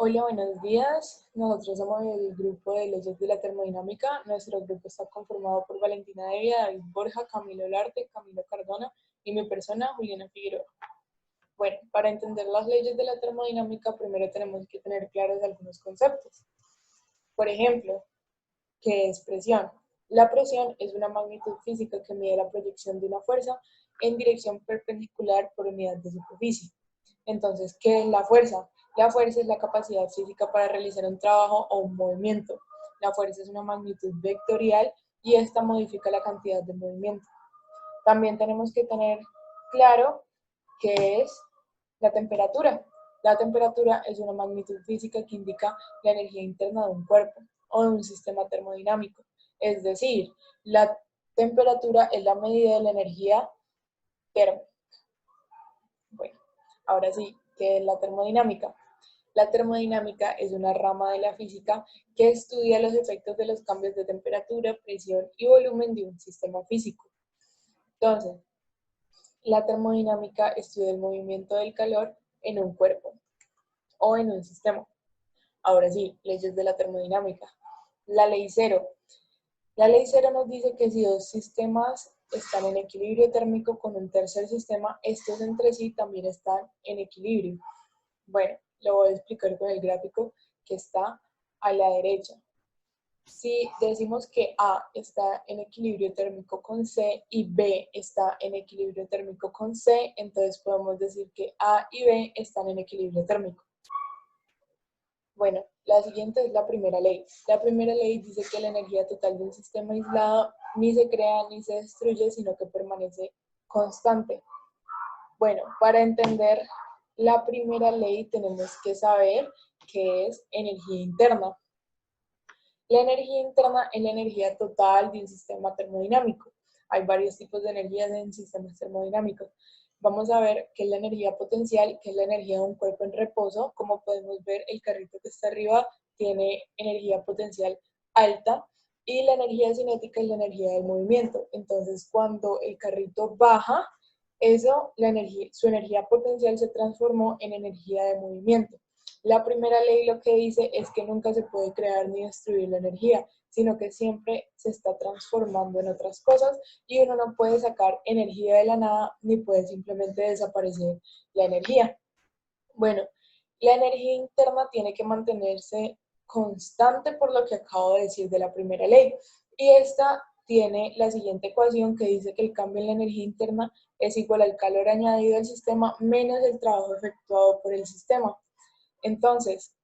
Hola, buenos días. Nosotros somos el grupo de leyes de la termodinámica. Nuestro grupo está conformado por Valentina Devia, David Borja, Camilo Olarte, Camilo Cardona y mi persona, Juliana Figueroa. Bueno, para entender las leyes de la termodinámica, primero tenemos que tener claros algunos conceptos. Por ejemplo, ¿qué es presión? La presión es una magnitud física que mide la proyección de una fuerza en dirección perpendicular por unidad de superficie. Entonces, ¿qué es la fuerza? La fuerza es la capacidad física para realizar un trabajo o un movimiento. La fuerza es una magnitud vectorial y esta modifica la cantidad de movimiento. También tenemos que tener claro qué es la temperatura. La temperatura es una magnitud física que indica la energía interna de un cuerpo o de un sistema termodinámico. Es decir, la temperatura es la medida de la energía térmica. Bueno, ahora sí, ¿qué es la termodinámica? La termodinámica es una rama de la física que estudia los efectos de los cambios de temperatura, presión y volumen de un sistema físico. Entonces, la termodinámica estudia el movimiento del calor en un cuerpo o en un sistema. Ahora sí, leyes de la termodinámica. La ley cero. La ley cero nos dice que si dos sistemas están en equilibrio térmico con un tercer sistema, estos entre sí también están en equilibrio. Bueno, lo voy a explicar con el gráfico que está a la derecha. Si decimos que A está en equilibrio térmico con C y B está en equilibrio térmico con C, entonces podemos decir que A y B están en equilibrio térmico. Bueno, la siguiente es la primera ley. La primera ley dice que la energía total de un sistema aislado ni se crea ni se destruye, sino que permanece constante. Bueno, para entender la primera ley tenemos que saber qué es energía interna. La energía interna es la energía total de un sistema termodinámico. Hay varios tipos de energías en sistemas termodinámicos. Vamos a ver qué es la energía potencial, que es la energía de un cuerpo en reposo. Como podemos ver, el carrito que está arriba tiene energía potencial alta y la energía cinética es la energía del movimiento. Entonces, cuando el carrito baja, su energía potencial se transformó en energía de movimiento. La primera ley lo que dice es que nunca se puede crear ni destruir la energía, sino que siempre se está transformando en otras cosas y uno no puede sacar energía de la nada ni puede simplemente desaparecer la energía. Bueno, la energía interna tiene que mantenerse constante por lo que acabo de decir de la primera ley. Y esta tiene la siguiente ecuación que dice que el cambio en la energía interna es igual al calor añadido al sistema menos el trabajo efectuado por el sistema. Entonces,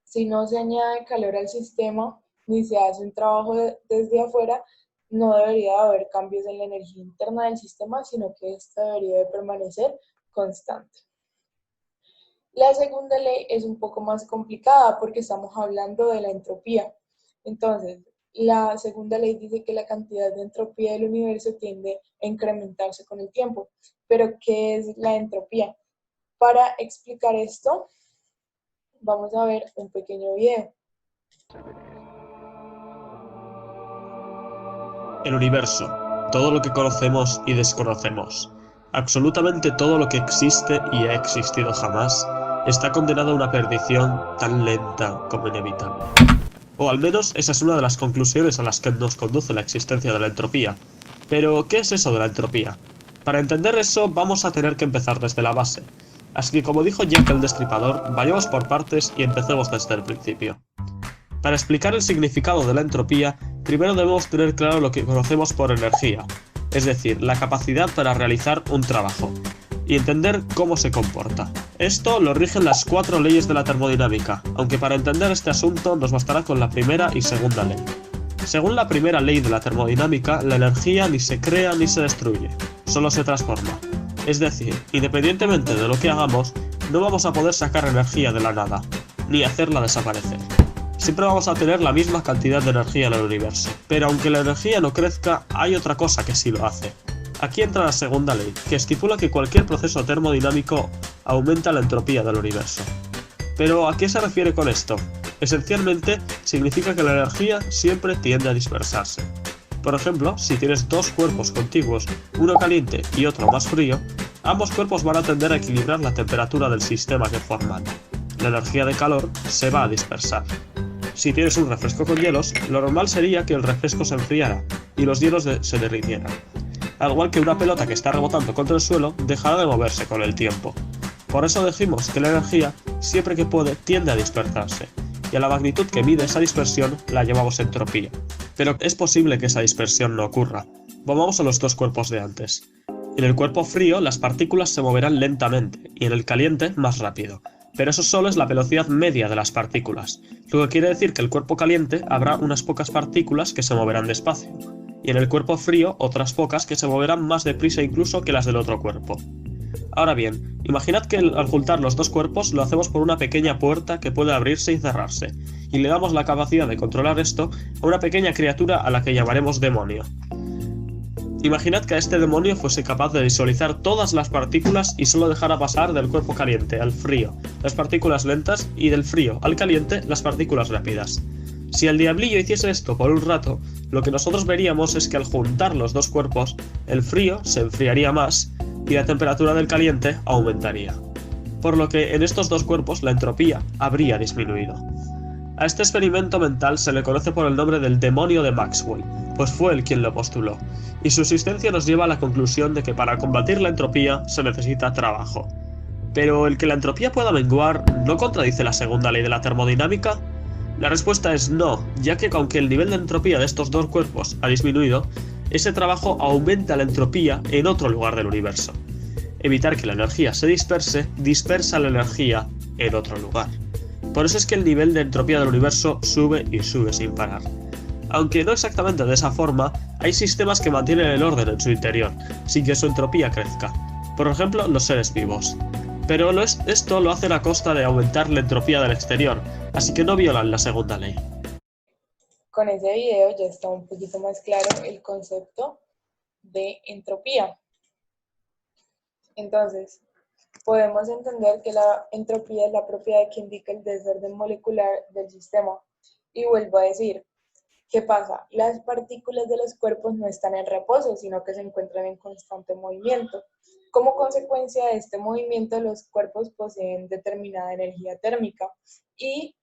si no se añade calor al sistema ni se hace un trabajo desde afuera, no debería haber cambios en la energía interna del sistema, sino que esta debería de permanecer constante. La segunda ley es un poco más complicada porque estamos hablando de la entropía. Entonces, la segunda ley dice que la cantidad de entropía del universo tiende a incrementarse con el tiempo. Pero, ¿qué es la entropía? Para explicar esto, vamos a ver un pequeño video. El universo, todo lo que conocemos y desconocemos, absolutamente todo lo que existe y ha existido jamás, está condenado a una perdición tan lenta como inevitable. O al menos esa es una de las conclusiones a las que nos conduce la existencia de la entropía. Pero, ¿qué es eso de la entropía? Para entender eso vamos a tener que empezar desde la base. Así que como dijo Jack el Destripador, vayamos por partes y empecemos desde el principio. Para explicar el significado de la entropía, primero debemos tener claro lo que conocemos por energía, es decir, la capacidad para realizar un trabajo, y entender cómo se comporta. Esto lo rigen las 4 leyes de la termodinámica, aunque para entender este asunto nos bastará con la primera y segunda ley. Según la primera ley de la termodinámica, la energía ni se crea ni se destruye, solo se transforma. Es decir, independientemente de lo que hagamos, no vamos a poder sacar energía de la nada, ni hacerla desaparecer. Siempre vamos a tener la misma cantidad de energía en el universo, pero aunque la energía no crezca, hay otra cosa que sí lo hace. Aquí entra la segunda ley, que estipula que cualquier proceso termodinámico aumenta la entropía del universo. Pero ¿a qué se refiere con esto? Esencialmente, significa que la energía siempre tiende a dispersarse. Por ejemplo, si tienes dos cuerpos contiguos, uno caliente y otro más frío, ambos cuerpos van a tender a equilibrar la temperatura del sistema que forman. la energía de calor se va a dispersar. Si tienes un refresco con hielos, lo normal sería que el refresco se enfriara y los hielos se derritieran. Al igual que una pelota que está rebotando contra el suelo dejará de moverse con el tiempo. Por eso dijimos que la energía, siempre que puede, tiende a dispersarse, y a la magnitud que mide esa dispersión la llamamos entropía. Pero es posible que esa dispersión no ocurra. Volvamos a los dos cuerpos de antes. En el cuerpo frío las partículas se moverán lentamente y en el caliente más rápido, pero eso solo es la velocidad media de las partículas, lo que quiere decir que en el cuerpo caliente habrá unas pocas partículas que se moverán despacio, y en el cuerpo frío otras pocas que se moverán más deprisa incluso que las del otro cuerpo. Ahora bien, imaginad que al juntar los dos cuerpos lo hacemos por una pequeña puerta que puede abrirse y cerrarse, y le damos la capacidad de controlar esto a una pequeña criatura a la que llamaremos demonio. Imaginad que este demonio fuese capaz de visualizar todas las partículas y solo dejara pasar del cuerpo caliente al frío las partículas lentas y del frío al caliente las partículas rápidas. Si el diablillo hiciese esto por un rato, lo que nosotros veríamos es que al juntar los dos cuerpos, el frío se enfriaría más y la temperatura del caliente aumentaría. Por lo que en estos dos cuerpos la entropía habría disminuido. A este experimento mental se le conoce por el nombre del demonio de Maxwell, pues fue él quien lo postuló, y su existencia nos lleva a la conclusión de que para combatir la entropía se necesita trabajo. Pero el que la entropía pueda menguar, ¿no contradice la segunda ley de la termodinámica? La respuesta es no, ya que aunque el nivel de entropía de estos dos cuerpos ha disminuido, ese trabajo aumenta la entropía en otro lugar del universo. Evitar que la energía se disperse, dispersa la energía en otro lugar. Por eso es que el nivel de entropía del universo sube y sube sin parar. Aunque no exactamente de esa forma, hay sistemas que mantienen el orden en su interior, sin que su entropía crezca. Por ejemplo, los seres vivos. Pero esto lo hacen a costa de aumentar la entropía del exterior, así que no violan la segunda ley. Con ese video ya está un poquito más claro el concepto de entropía. Entonces, podemos entender que la entropía es la propiedad que indica el desorden molecular del sistema. Y vuelvo a decir, ¿qué pasa? Las partículas de los cuerpos no están en reposo, sino que se encuentran en constante movimiento. Como consecuencia de este movimiento, los cuerpos poseen determinada energía térmica y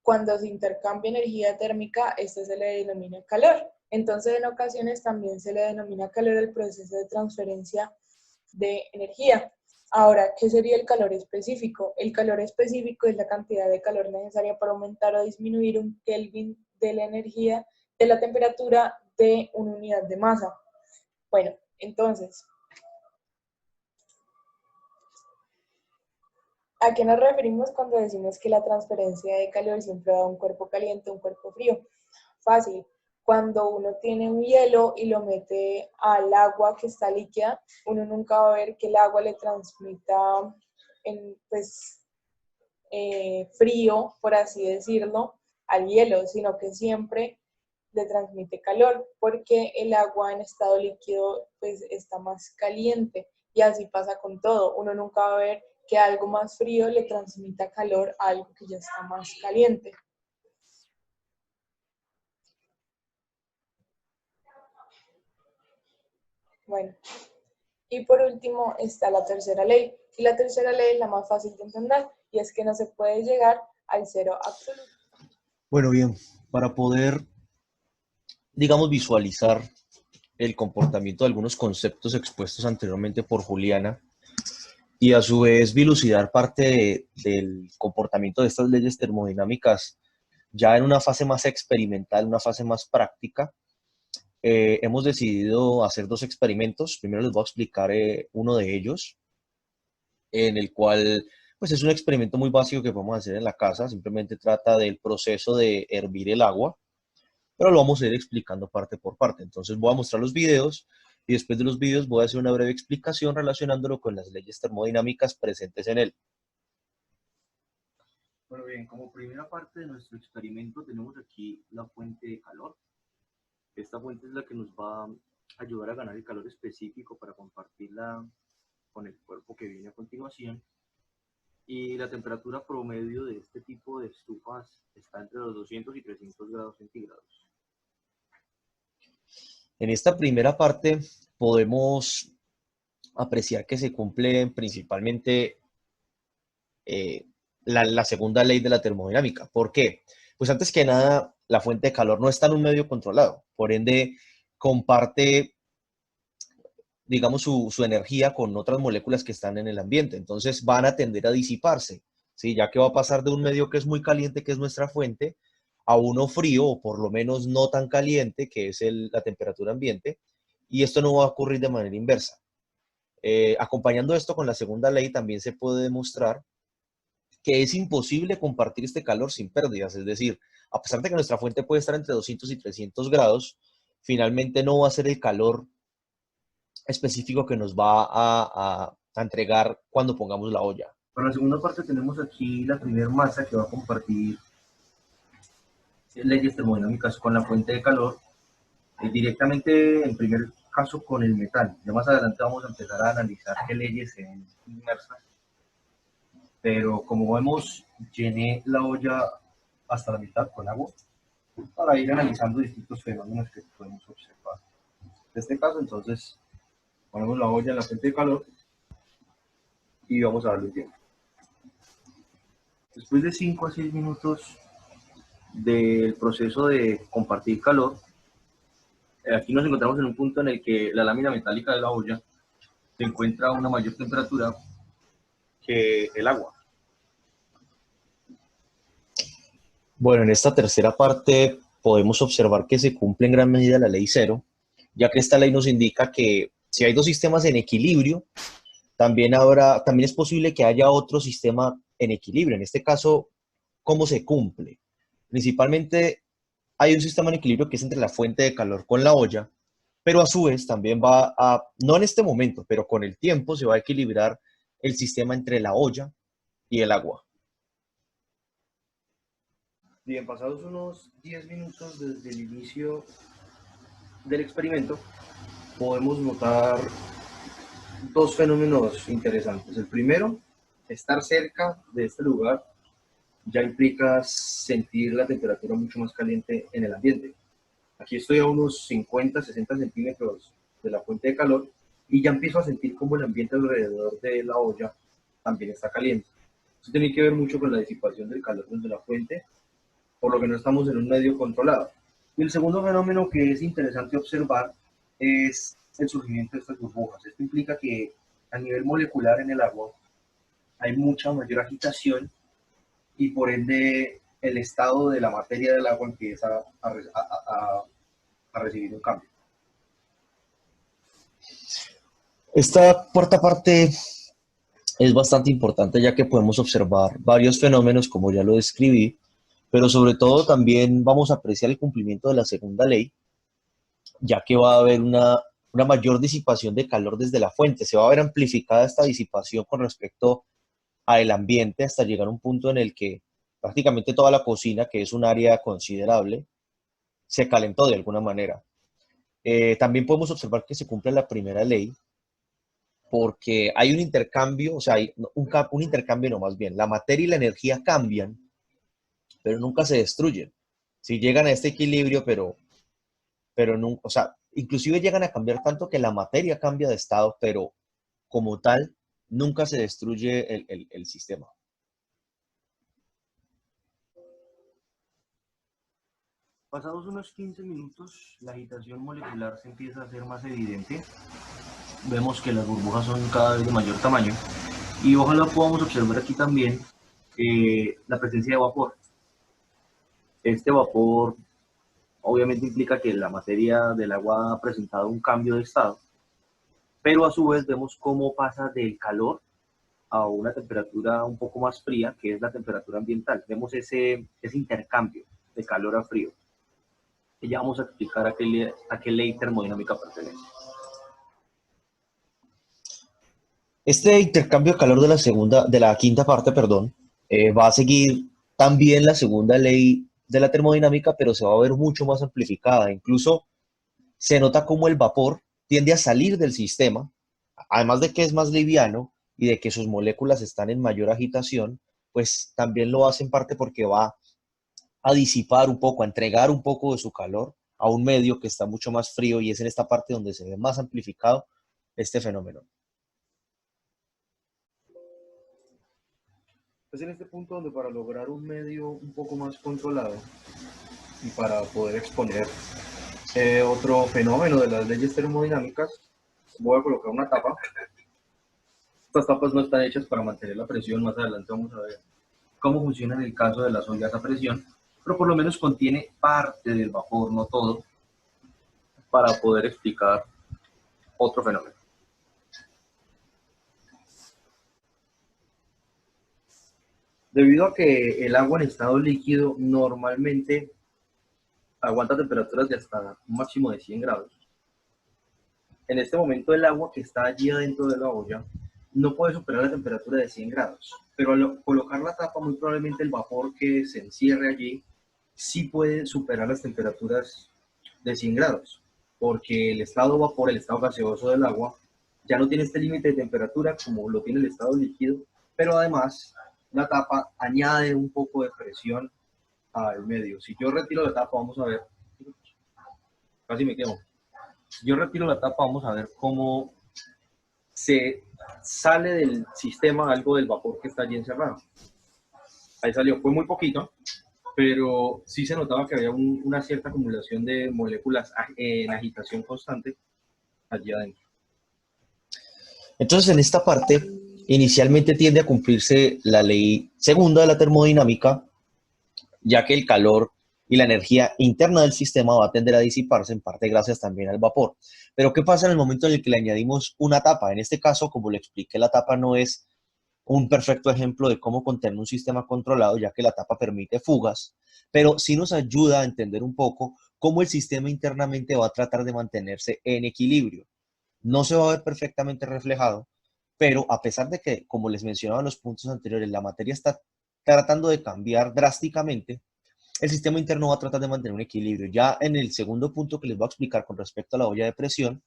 cuando se intercambia energía térmica, esto se le denomina calor. Entonces, en ocasiones también se le denomina calor el proceso de transferencia de energía. Ahora, ¿qué sería el calor específico? El calor específico es la cantidad de calor necesaria para aumentar o disminuir un Kelvin de la energía de la temperatura de una unidad de masa. Bueno, entonces, ¿a qué nos referimos cuando decimos que la transferencia de calor siempre da un cuerpo caliente, un cuerpo frío? Fácil. Cuando uno tiene un hielo y lo mete al agua que está líquida, uno nunca va a ver que el agua le transmita frío, por así decirlo, al hielo, sino que siempre le transmite calor, porque el agua en estado líquido pues está más caliente y así pasa con todo. Uno nunca va a ver que algo más frío le transmita calor a algo que ya está más caliente. Bueno, y por último está la tercera ley. Y la tercera ley es la más fácil de entender y es que no se puede llegar al cero absoluto. Bueno, bien, para poder, digamos, visualizar el comportamiento de algunos conceptos expuestos anteriormente por Juliana y a su vez dilucidar parte del comportamiento de estas leyes termodinámicas ya en una fase más experimental, una fase más práctica, hemos decidido hacer dos experimentos. Primero les voy a explicar uno de ellos, en el cual pues es un experimento muy básico que podemos hacer en la casa. Simplemente trata del proceso de hervir el agua, pero lo vamos a ir explicando parte por parte. Entonces voy a mostrar los videos y después de los videos voy a hacer una breve explicación relacionándolo con las leyes termodinámicas presentes en él. Bueno, bien, como primera parte de nuestro experimento tenemos aquí la fuente de calor. Esta fuente es la que nos va a ayudar a ganar el calor específico para compartirla con el cuerpo que viene a continuación. Y la temperatura promedio de este tipo de estufas está entre los 200 y 300 grados centígrados. En esta primera parte podemos apreciar que se cumplen principalmente la segunda ley de la termodinámica. ¿Por qué? Pues antes que nada, la fuente de calor no está en un medio controlado, por ende comparte, digamos, su energía con otras moléculas que están en el ambiente. Entonces van a tender a disiparse, ¿sí? Ya que va a pasar de un medio que es muy caliente, que es nuestra fuente, a uno frío, o por lo menos no tan caliente, que es la temperatura ambiente, y esto no va a ocurrir de manera inversa. Acompañando esto con la segunda ley, también se puede demostrar que es imposible compartir este calor sin pérdidas. Es decir, a pesar de que nuestra fuente puede estar entre 200 y 300 grados, finalmente no va a ser el calor específico que nos va a entregar cuando pongamos la olla. Para la segunda parte tenemos aquí la primera masa que va a compartir leyes termodinámicas con la fuente de calor, directamente en primer caso con el metal. Ya más adelante vamos a empezar a analizar qué leyes se ven inmersas, pero como vemos, llené la olla hasta la mitad con agua para ir analizando distintos fenómenos que podemos observar. En este caso, entonces, ponemos la olla en la fuente de calor y vamos a darle tiempo. Después de 5 a 6 minutos del proceso de compartir calor, aquí nos encontramos en un punto en el que la lámina metálica de la olla se encuentra a una mayor temperatura que el agua. Bueno, en esta tercera parte podemos observar que se cumple en gran medida la ley cero, ya que esta ley nos indica que si hay dos sistemas en equilibrio, también es posible que haya otro sistema en equilibrio. En este caso, ¿cómo se cumple? Principalmente hay un sistema en equilibrio que es entre la fuente de calor con la olla, pero a su vez también no en este momento, pero con el tiempo se va a equilibrar el sistema entre la olla y el agua. Bien, pasados unos 10 minutos desde el inicio del experimento, podemos notar dos fenómenos interesantes. El primero, estar cerca de este lugar ya implica sentir la temperatura mucho más caliente en el ambiente. Aquí estoy a unos 50, 60 centímetros de la fuente de calor y ya empiezo a sentir como el ambiente alrededor de la olla también está caliente. Esto tiene que ver mucho con la disipación del calor desde la fuente, por lo que no estamos en un medio controlado. Y el segundo fenómeno que es interesante observar es el surgimiento de estas burbujas. Esto implica que a nivel molecular en el agua hay mucha mayor agitación y por ende el estado de la materia del agua empieza a recibir un cambio. Esta cuarta parte es bastante importante ya que podemos observar varios fenómenos como ya lo describí, pero sobre todo también vamos a apreciar el cumplimiento de la segunda ley, ya que va a haber una mayor disipación de calor desde la fuente. Se va a ver amplificada esta disipación con respecto al ambiente hasta llegar a un punto en el que prácticamente toda la cocina, que es un área considerable, se calentó de alguna manera. También podemos observar que se cumple la primera ley porque hay un intercambio, o sea, hay un intercambio, no, más bien, la materia y la energía cambian, pero nunca se destruyen. Si llegan a este equilibrio, pero nunca, o sea, inclusive llegan a cambiar tanto que la materia cambia de estado, pero como tal, nunca se destruye el sistema. Pasados unos 15 minutos, la agitación molecular se empieza a hacer más evidente. Vemos que las burbujas son cada vez de mayor tamaño y ojalá podamos observar aquí también la presencia de vapor. Este vapor obviamente implica que la materia del agua ha presentado un cambio de estado, pero a su vez vemos cómo pasa del calor a una temperatura un poco más fría, que es la temperatura ambiental. Vemos ese intercambio de calor a frío. Y ya vamos a explicar a qué ley termodinámica pertenece. Este intercambio de calor de la quinta parte, perdón, va a seguir también la segunda ley de la termodinámica, pero se va a ver mucho más amplificada. Incluso se nota cómo el vapor tiende a salir del sistema, además de que es más liviano y de que sus moléculas están en mayor agitación, pues también lo hace en parte porque va a disipar un poco, a entregar un poco de su calor a un medio que está mucho más frío, y es en esta parte donde se ve más amplificado este fenómeno. Es en este punto donde para lograr un medio un poco más controlado y para poder exponer otro fenómeno de las leyes termodinámicas, voy a colocar una tapa. Estas tapas no están hechas para mantener la presión, más adelante vamos a ver cómo funciona en el caso de las ollas a presión, pero por lo menos contiene parte del vapor, no todo, para poder explicar otro fenómeno. Debido a que el agua en estado líquido normalmente aguanta temperaturas de hasta un máximo de 100 grados, en este momento el agua que está allí adentro de la olla no puede superar la temperatura de 100 grados, pero al colocar la tapa muy probablemente el vapor que se encierre allí sí puede superar las temperaturas de 100 grados, porque el estado vapor, el estado gaseoso del agua, ya no tiene este límite de temperatura como lo tiene el estado líquido, pero además la tapa añade un poco de presión al medio. Si yo retiro la tapa, vamos a ver, casi me quemo. Si yo retiro la tapa, vamos a ver cómo se sale del sistema algo del vapor que está allí encerrado. Ahí salió, fue muy poquito, pero sí se notaba que había una cierta acumulación de moléculas en agitación constante allí adentro. Entonces, en esta parte, inicialmente tiende a cumplirse la ley segunda de la termodinámica, ya que el calor y la energía interna del sistema va a tender a disiparse, en parte gracias también al vapor. Pero, ¿qué pasa en el momento en el que le añadimos una tapa? En este caso, como le expliqué, la tapa no es un perfecto ejemplo de cómo contener un sistema controlado, ya que la tapa permite fugas, pero sí nos ayuda a entender un poco cómo el sistema internamente va a tratar de mantenerse en equilibrio. No se va a ver perfectamente reflejado, pero a pesar de que, como les mencionaba en los puntos anteriores, la materia está tratando de cambiar drásticamente, el sistema interno va a tratar de mantener un equilibrio. Ya en el segundo punto que les voy a explicar con respecto a la olla de presión,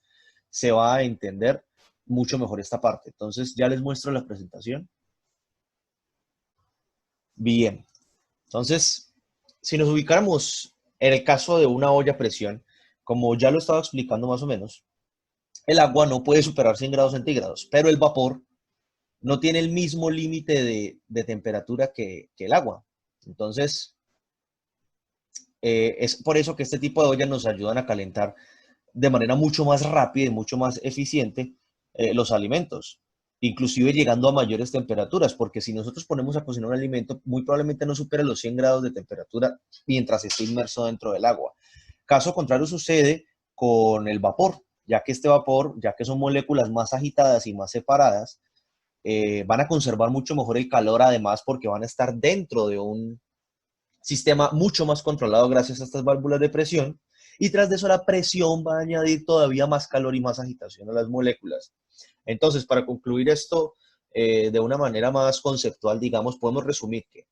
se va a entender mucho mejor esta parte. Entonces, ya les muestro la presentación. Bien. Entonces, si nos ubicáramos en el caso de una olla a presión, como ya lo estaba explicando más o menos, el agua no puede superar 100 grados centígrados, pero el vapor no tiene el mismo límite de temperatura que el agua. Entonces, es por eso que este tipo de ollas nos ayudan a calentar de manera mucho más rápida y mucho más eficiente los alimentos, inclusive llegando a mayores temperaturas, porque si nosotros ponemos a cocinar un alimento, muy probablemente no supere los 100 grados de temperatura mientras esté inmerso dentro del agua. Caso contrario sucede con el vapor, ya que este vapor, ya que son moléculas más agitadas y más separadas, van a conservar mucho mejor el calor, además porque van a estar dentro de un sistema mucho más controlado gracias a estas válvulas de presión, y tras de eso la presión va a añadir todavía más calor y más agitación a las moléculas. Entonces, para concluir esto de una manera más conceptual, digamos, podemos resumir que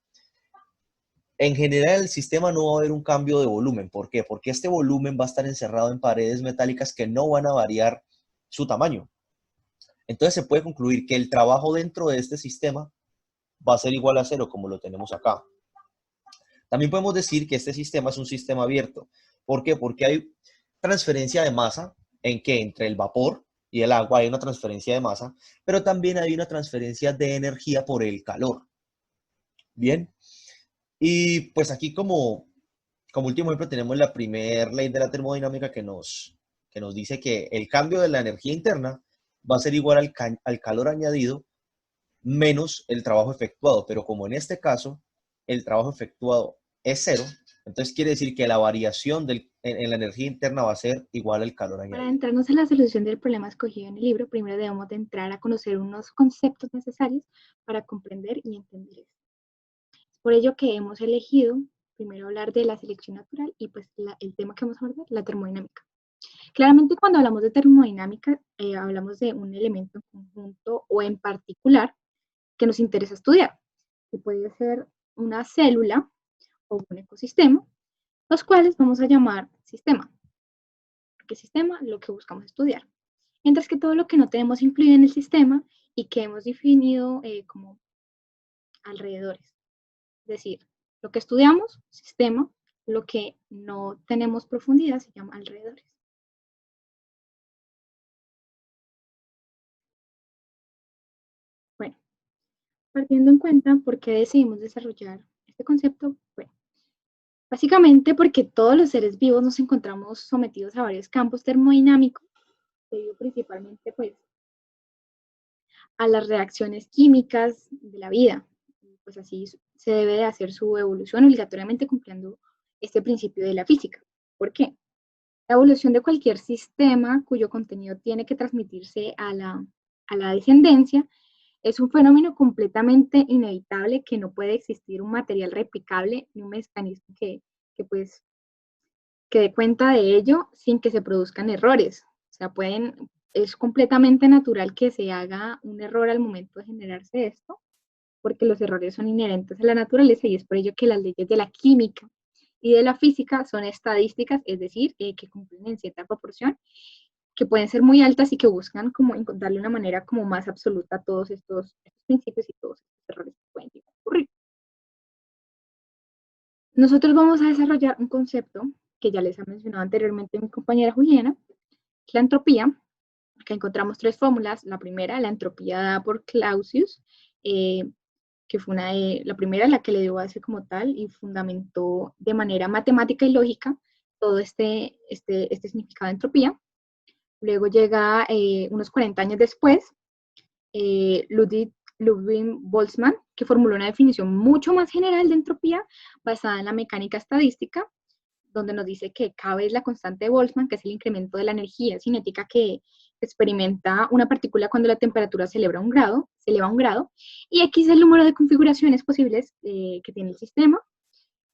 en general el sistema no va a haber un cambio de volumen. ¿Por qué? Porque este volumen va a estar encerrado en paredes metálicas que no van a variar su tamaño. Entonces se puede concluir que el trabajo dentro de este sistema va a ser igual a cero, como lo tenemos acá. También podemos decir que este sistema es un sistema abierto. ¿Por qué? Porque hay transferencia de masa en que entre el vapor y el agua hay una transferencia de masa, pero también hay una transferencia de energía por el calor. Bien, y pues aquí como último ejemplo tenemos la primera ley de la termodinámica que nos dice que el cambio de la energía interna va a ser igual al calor añadido menos el trabajo efectuado, pero como en este caso el trabajo efectuado es cero, entonces quiere decir que la variación en la energía interna va a ser igual al calor Para añadido. adentrarnos en la solución del problema escogido en el libro, primero debemos de entrar a conocer unos conceptos necesarios para comprender y entender esto. Es por ello que hemos elegido primero hablar de la selección natural y pues el tema que vamos a abordar, la termodinámica. Claramente cuando hablamos de termodinámica, hablamos de un elemento en conjunto o en particular que nos interesa estudiar, que puede ser una célula o un ecosistema, los cuales vamos a llamar sistema, porque sistema es lo que buscamos estudiar. Mientras que todo lo que no tenemos incluido en el sistema y que hemos definido como alrededores, es decir, lo que estudiamos, sistema, lo que no tenemos profundidad se llama alrededores. Bueno, Partiendo en cuenta por qué decidimos desarrollar este concepto, bueno, básicamente porque todos los seres vivos nos encontramos sometidos a varios campos termodinámicos, debido principalmente pues a las reacciones químicas de la vida. Pues así se debe de hacer su evolución obligatoriamente cumpliendo este principio de la física. ¿Por qué? La evolución de cualquier sistema cuyo contenido tiene que transmitirse a la descendencia es un fenómeno completamente inevitable, que no puede existir un material replicable ni un mecanismo pues que dé cuenta de ello sin que se produzcan errores. O sea, es completamente natural que se haga un error al momento de generarse esto, porque los errores son inherentes a la naturaleza, y es por ello que las leyes de la química y de la física son estadísticas, es decir, que cumplen en cierta proporción, que pueden ser muy altas y que buscan como darle una manera como más absoluta a todos estos principios y todos estos errores que pueden llegar a ocurrir. Nosotros vamos a desarrollar un concepto que ya les ha mencionado anteriormente mi compañera Juliana, la entropía. Acá encontramos tres fórmulas. La primera, la entropía dada por Clausius, que fue la primera, la que le dio base como tal y fundamentó de manera matemática y lógica todo este significado de entropía. Luego llega unos 40 años después, Ludwig Boltzmann, que formuló una definición mucho más general de entropía basada en la mecánica estadística, donde nos dice que K es la constante de Boltzmann, que es el incremento de la energía cinética que experimenta una partícula cuando la temperatura se eleva a un grado, y X es el número de configuraciones posibles que tiene el sistema,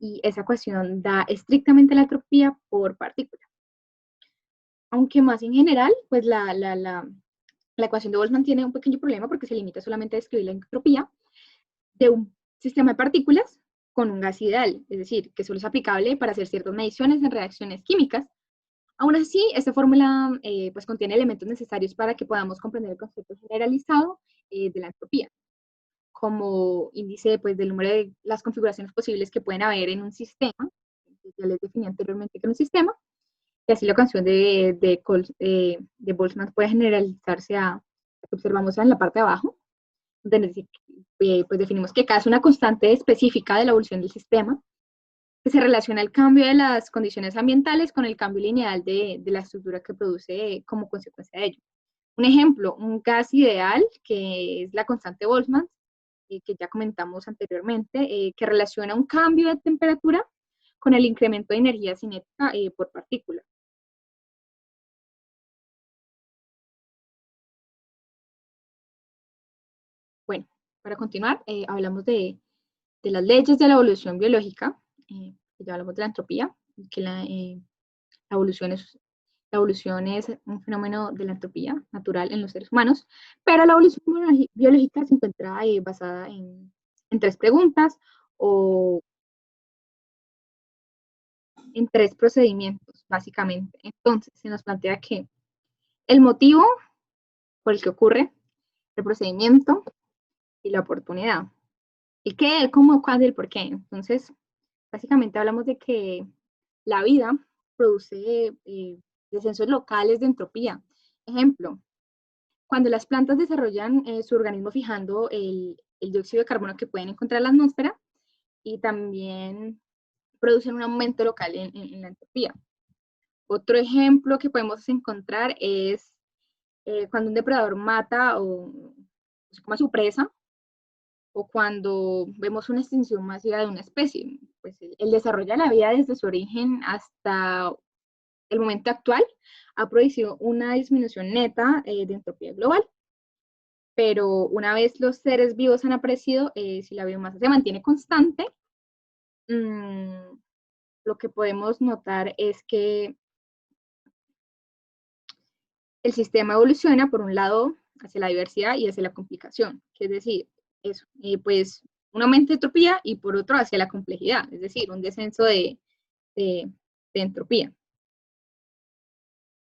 y esa ecuación da estrictamente la entropía por partícula. Aunque más en general, pues la ecuación de Boltzmann tiene un pequeño problema porque se limita solamente a describir la entropía de un sistema de partículas con un gas ideal, es decir, que solo es aplicable para hacer ciertas mediciones en reacciones químicas. Aún así, esta fórmula pues contiene elementos necesarios para que podamos comprender el concepto generalizado de la entropía, como índice pues, del número de las configuraciones posibles que pueden haber en un sistema. Ya les definí anteriormente que era un sistema, y así la ecuación de Boltzmann puede generalizarse a lo que observamos en la parte de abajo, donde pues definimos que K es una constante específica de la evolución del sistema, que se relaciona el cambio de las condiciones ambientales con el cambio lineal de la estructura que produce como consecuencia de ello. Un ejemplo, un gas ideal, que es la constante Boltzmann, que ya comentamos anteriormente, que relaciona un cambio de temperatura con el incremento de energía cinética por partícula. Bueno, para continuar, hablamos de las leyes de la evolución biológica, ya hablamos de la entropía, que la evolución es un fenómeno de la entropía natural en los seres humanos, pero la evolución biológica se encuentra basada en tres preguntas o en tres procedimientos, básicamente. Entonces, se nos plantea que el motivo por el que ocurre, el procedimiento y la oportunidad. ¿El qué, el cómo, cuándo y el por qué? Entonces, básicamente hablamos de que la vida produce descensos locales de entropía. Ejemplo, cuando las plantas desarrollan su organismo fijando el dióxido de carbono que pueden encontrar en la atmósfera, y también producen un aumento local en la entropía. Otro ejemplo que podemos encontrar es cuando un depredador mata o se come a su presa, o cuando vemos una extinción masiva de una especie. Pues el desarrollo de la vida desde su origen hasta el momento actual ha producido una disminución neta de entropía global. Pero una vez los seres vivos han aparecido, si la biomasa se mantiene constante, lo que podemos notar es que el sistema evoluciona, por un lado, hacia la diversidad y hacia la complicación, que es decir, pues un aumento de entropía, y por otro hacia la complejidad, es decir, un descenso de entropía.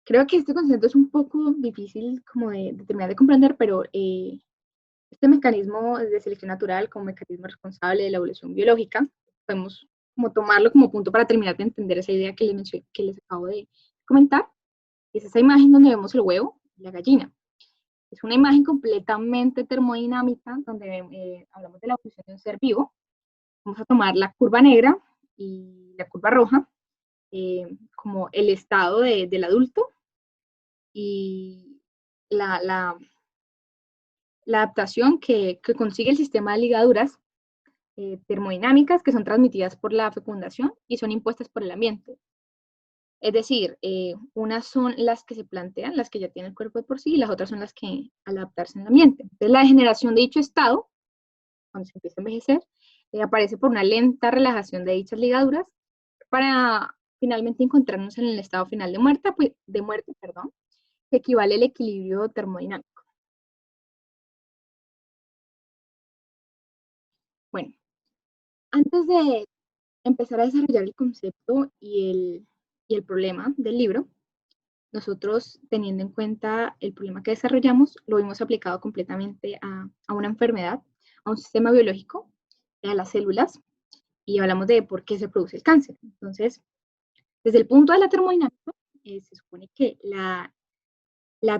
Creo que este concepto es un poco difícil como de terminar de comprender, pero este mecanismo de selección natural como mecanismo responsable de la evolución biológica, podemos como tomarlo como punto para terminar de entender esa idea que les acabo de comentar. Es esa imagen donde vemos el huevo y la gallina. Es una imagen completamente termodinámica donde hablamos de la evolución de un ser vivo. Vamos a tomar la curva negra y la curva roja como el estado del adulto y la adaptación que consigue el sistema de ligaduras termodinámicas que son transmitidas por la fecundación y son impuestas por el ambiente. Es decir, unas son las que se plantean, las que ya tienen el cuerpo de por sí, y las otras son las que al adaptarse al ambiente. Entonces, la degeneración de dicho estado, cuando se empieza a envejecer, aparece por una lenta relajación de dichas ligaduras para finalmente encontrarnos en el estado final de muerte, que equivale al equilibrio termodinámico. Bueno, antes de empezar a desarrollar el concepto y el problema del libro, nosotros, teniendo en cuenta el problema que desarrollamos, lo hemos aplicado completamente a una enfermedad, a un sistema biológico, a las células, y hablamos de por qué se produce el cáncer. Entonces, desde el punto de la termodinámica, se supone que la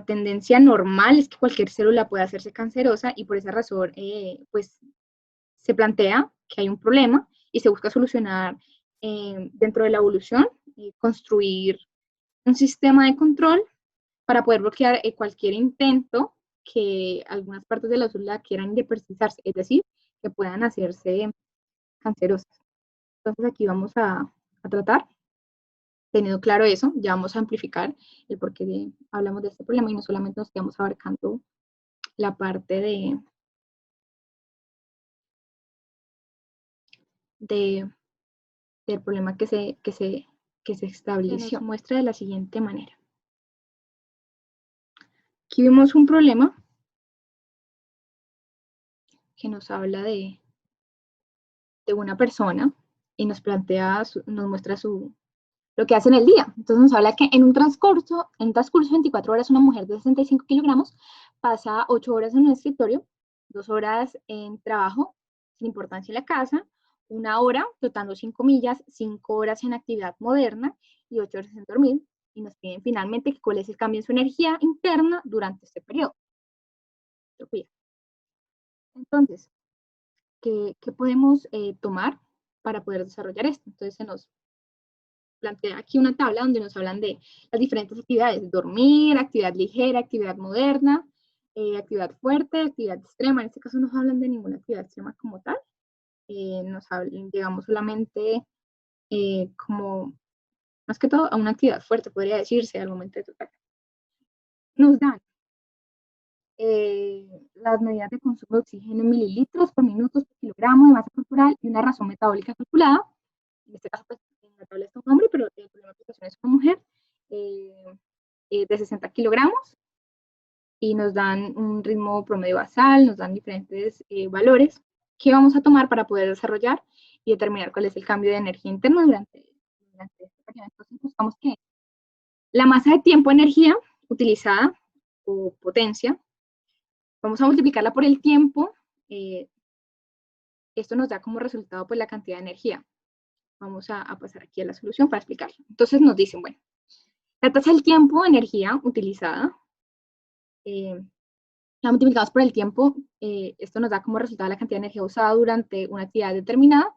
tendencia normal es que cualquier célula pueda hacerse cancerosa y por esa razón, pues, se plantea que hay un problema y se busca solucionar dentro de la evolución, construir un sistema de control para poder bloquear cualquier intento que algunas partes de la célula quieran independizarse, es decir, que puedan hacerse cancerosas. Entonces aquí vamos a tratar, teniendo claro eso, ya vamos a amplificar el por qué hablamos de este problema y no solamente nos quedamos abarcando la parte del problema que se estableció. Nos muestra de la siguiente manera. Aquí vemos un problema que nos habla de una persona y nos plantea, nos muestra lo que hace en el día. Entonces nos habla que en un transcurso de 24 horas, una mujer de 65 kilogramos pasa 8 horas en un escritorio, 2 horas en trabajo, sin importancia en la casa, 1 hora trotando 5 millas, 5 horas en actividad moderna y 8 horas en dormir. Y nos piden finalmente cuál es el cambio en su energía interna durante este periodo. Entonces, ¿qué podemos tomar para poder desarrollar esto? Entonces se nos plantea aquí una tabla donde nos hablan de las diferentes actividades: dormir, actividad ligera, actividad moderna, actividad fuerte, actividad extrema. En este caso no nos hablan de ninguna actividad extrema como tal, llegamos solamente como, más que todo, a una actividad fuerte, podría decirse, al momento de tocar. Nos dan las medidas de consumo de oxígeno en mililitros por minutos por kilogramo de masa corporal y una razón metabólica calculada. En este caso, pues, en la tabla está un hombre, pero el problema de aplicación es una mujer de 60 kilogramos y nos dan un ritmo promedio basal, nos dan diferentes valores que vamos a tomar para poder desarrollar y determinar cuál es el cambio de energía interna durante este periodo. Entonces, buscamos que la masa de tiempo de energía utilizada o potencia, vamos a multiplicarla por el tiempo. Esto nos da como resultado pues la cantidad de energía. Vamos a pasar aquí a la solución para explicarlo. Entonces nos dicen, bueno, la tasa del tiempo de energía utilizada, la multiplicamos por el tiempo, esto nos da como resultado la cantidad de energía usada durante una actividad determinada,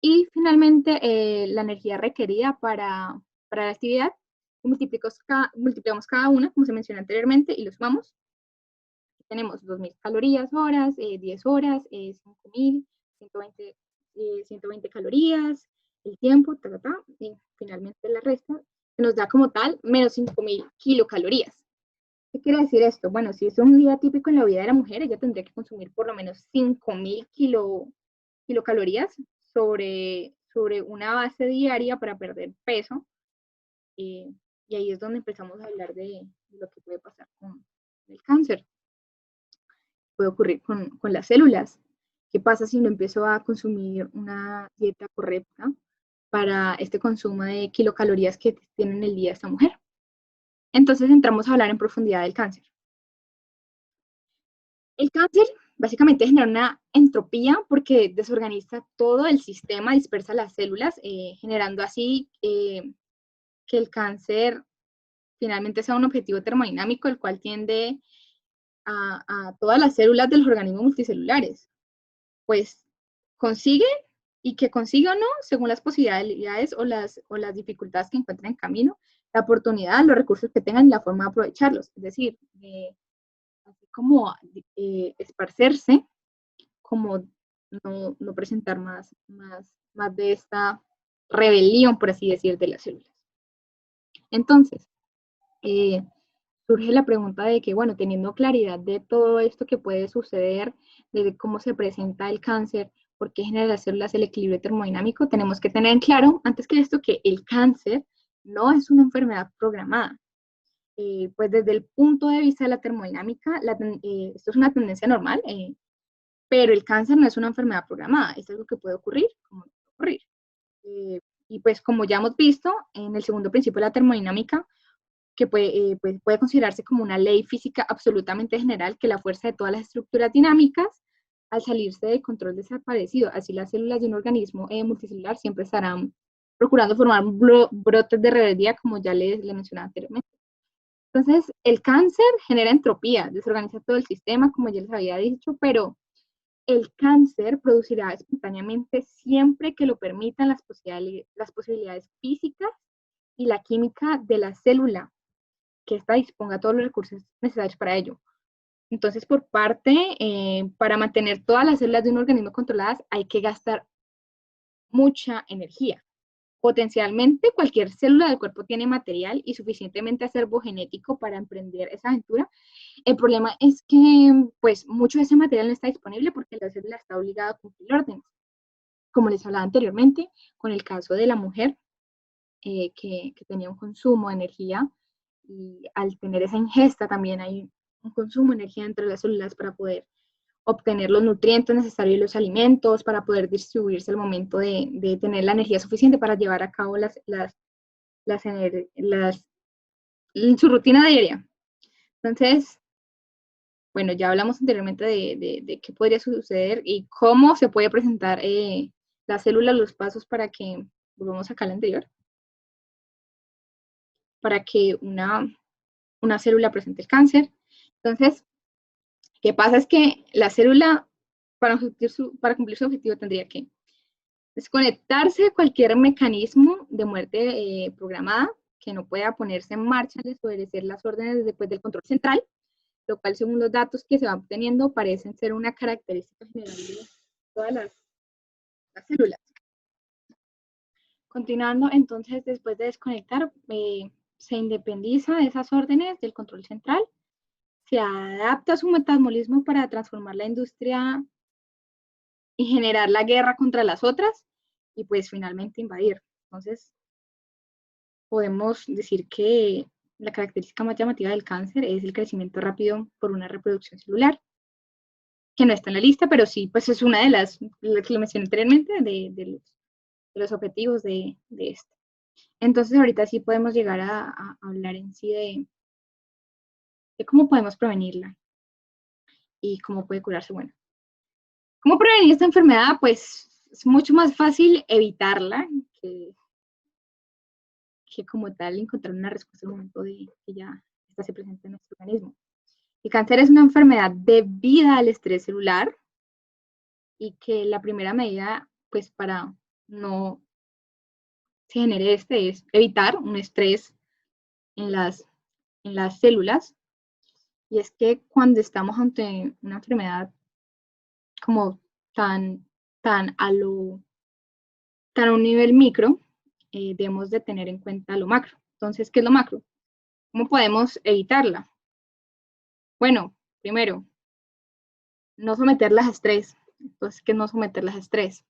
y finalmente la energía requerida para la actividad, multiplicamos cada una, como se mencionó anteriormente, y lo sumamos. Tenemos 2.000 calorías horas, 10 horas, 5.000, 120 calorías, el tiempo, y finalmente la resta, que nos da como tal menos 5.000 kilocalorías. ¿Qué quiere decir esto? Bueno, si es un día típico en la vida de la mujer, ella tendría que consumir por lo menos 5.000 kilocalorías sobre una base diaria para perder peso. Y ahí es donde empezamos a hablar de lo que puede pasar con el cáncer. Puede ocurrir con las células. ¿Qué pasa si no empiezo a consumir una dieta correcta para este consumo de kilocalorías que tiene en el día esta mujer? Entonces entramos a hablar en profundidad del cáncer. El cáncer básicamente genera una entropía porque desorganiza todo el sistema, dispersa las células, generando así que el cáncer finalmente sea un objetivo termodinámico, el cual tiende a todas las células de los organismos multicelulares. Pues consigue, y que consiga o no, según las posibilidades o las dificultades que encuentren en camino, la oportunidad, los recursos que tengan y la forma de aprovecharlos. Es decir, así como esparcerse, como no presentar más de esta rebelión, por así decir, de las células. Entonces, surge la pregunta de que, bueno, teniendo claridad de todo esto que puede suceder, de cómo se presenta el cáncer, por qué genera las células el equilibrio termodinámico, tenemos que tener en claro, antes que esto, que el cáncer no es una enfermedad programada. Pues desde el punto de vista de la termodinámica, esto es una tendencia normal, pero el cáncer no es una enfermedad programada, es algo que puede ocurrir, como no puede ocurrir. Y pues como ya hemos visto, en el segundo principio de la termodinámica, que puede considerarse como una ley física absolutamente general, que la fuerza de todas las estructuras dinámicas, al salirse del control desaparecido, así las células de un organismo multicelular siempre estarán procurando formar brotes de rebeldía, como ya les mencionaba anteriormente. Entonces, el cáncer genera entropía, desorganiza todo el sistema, como ya les había dicho, pero el cáncer producirá espontáneamente siempre que lo permitan las posibilidades físicas y la química de la célula, que ésta disponga todos los recursos necesarios para ello. Entonces, por parte, para mantener todas las células de un organismo controladas, hay que gastar mucha energía. Potencialmente, cualquier célula del cuerpo tiene material y suficientemente acervo genético para emprender esa aventura. El problema es que, pues, mucho de ese material no está disponible porque la célula está obligada a cumplir órdenes. Como les hablaba anteriormente, con el caso de la mujer que tenía un consumo de energía, y al tener esa ingesta también hay un consumo de energía entre las células para poder obtener los nutrientes necesarios y los alimentos, para poder distribuirse al momento de tener la energía suficiente para llevar a cabo su rutina diaria. Entonces, bueno, ya hablamos anteriormente de qué podría suceder y cómo se puede presentar la célula, los pasos para que, volvamos acá al anterior, para que una célula presente el cáncer. Entonces, ¿qué pasa? Es que la célula, para cumplir su objetivo, tendría que desconectarse de cualquier mecanismo de muerte programada que no pueda ponerse en marcha al desobedecer las órdenes después del control central, lo cual, según los datos que se van obteniendo, parecen ser una característica general de todas las células. Continuando, entonces, después de desconectar, se independiza de esas órdenes del control central, se adapta a su metabolismo para transformar la industria y generar la guerra contra las otras, y pues finalmente invadir. Entonces, podemos decir que la característica más llamativa del cáncer es el crecimiento rápido por una reproducción celular, que no está en la lista, pero sí, pues es una de las que lo mencioné anteriormente, de los objetivos de esto. Entonces, ahorita sí podemos llegar a hablar en sí de cómo podemos prevenirla y cómo puede curarse. Bueno, ¿cómo prevenir esta enfermedad? Pues es mucho más fácil evitarla que como tal encontrar una respuesta al momento de que ya esta se presenta en nuestro organismo. El cáncer es una enfermedad debida al estrés celular y que la primera medida, pues para no se genere es evitar un estrés en las células. Y es que cuando estamos ante una enfermedad como tan a un nivel micro, debemos de tener en cuenta lo macro. Entonces, ¿qué es lo macro? ¿Cómo podemos evitarla? Bueno, primero, no someterlas a estrés. Entonces, ¿qué es no someterlas a estrés?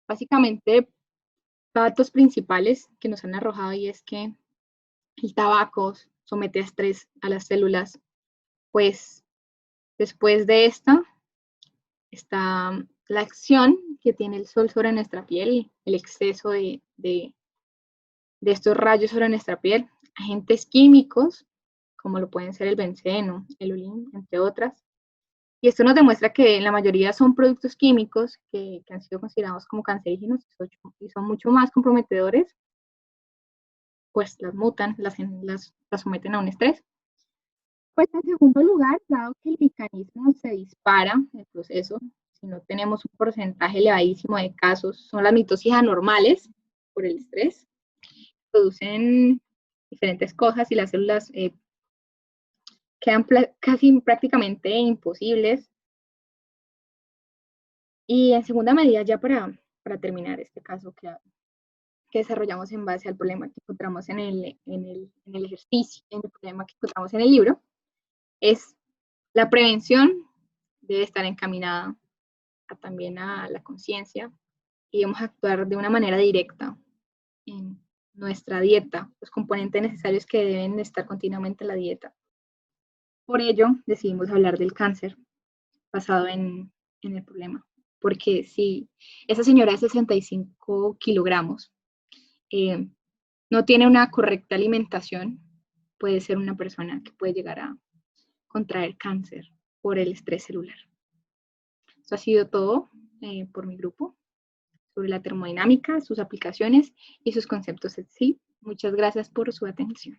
Básicamente, datos principales que nos han arrojado, y es que el tabaco somete a estrés a las células. Pues después de esta está la acción que tiene el sol sobre nuestra piel, el exceso de estos rayos sobre nuestra piel, agentes químicos, como lo pueden ser el benceno, el olín, entre otras. Y esto nos demuestra que la mayoría son productos químicos que han sido considerados como cancerígenos y son mucho más comprometedores, pues las mutan, las someten a un estrés. Pues en segundo lugar, dado que el mecanismo se dispara, el proceso, si no tenemos un porcentaje elevadísimo de casos, son las mitosis anormales por el estrés, producen diferentes cosas y las células quedan casi prácticamente imposibles. Y en segunda medida, ya para terminar este caso que desarrollamos en base al problema que encontramos en el ejercicio, en el problema que encontramos en el libro, es la prevención debe estar encaminada también a la conciencia y debemos actuar de una manera directa en nuestra dieta, los componentes necesarios que deben estar continuamente en la dieta. Por ello, decidimos hablar del cáncer basado en el problema, porque si esa señora de 65 kilogramos no tiene una correcta alimentación, puede ser una persona que puede llegar a contraer cáncer por el estrés celular. Eso ha sido todo por mi grupo sobre la termodinámica, sus aplicaciones y sus conceptos en sí. Muchas gracias por su atención.